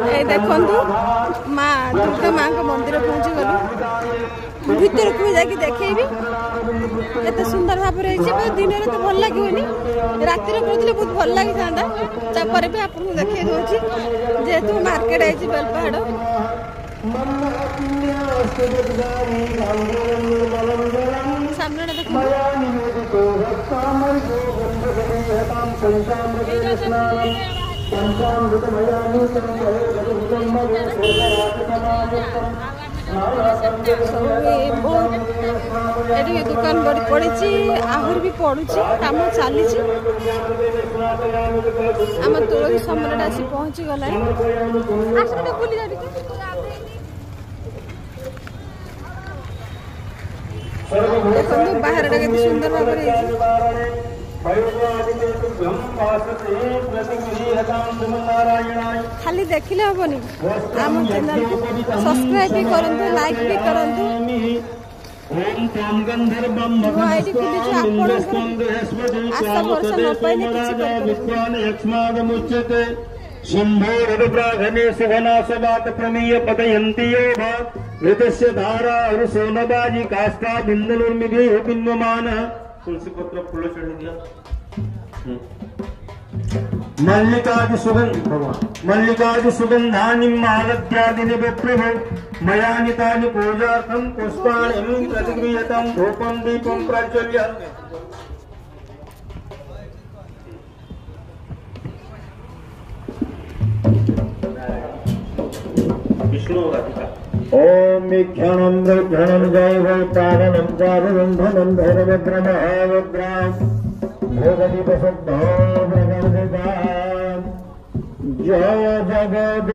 ए देखंतु माँ दुर्गा माँ को मंदिर पहुंची गलु भीतर को जाके देखेबी एत सुंदर भाव दिन में तो भल लगे राति कहते बहुत भल लगी था चापर भी आपको देखे दूसरी जेहेतु मार्केट आई बेलपहाड़ सामने ये दुकान बड़ी पड़ी आहर भी पड़ू कम चली आम तुलसी सम्राट आसी पहुंची गला देखो बाहर टा के सुंदर भाव खाली देखले हेनी आम चैनल को सब्सक्राइब भी करंतु लाइक भी करंतु आशा भरोसा न पाइले शंभोरप्राघने सुघनाशवात प्रमेय पतयन्ति योभ ऋतस्य धारा सोनबाजी काष्ठा बिंदुर्मिभिः बिन्वमानः तुलसी पत्र फूल चढ़ दिया मल्लिकादि सुगंधानि मालत्यादि विप्रभो मयानितानि पूजार्थं पुष्पाणि प्रतिगृह्यतां धूपं दीपं प्रज्वल्य विष्णु राधिका ओम विक्षणं विक्षणं जय वै प्राणनं जागरणं धनं धैर्यब्रह्मवग्राम भोगदीपशब्दो जय जगद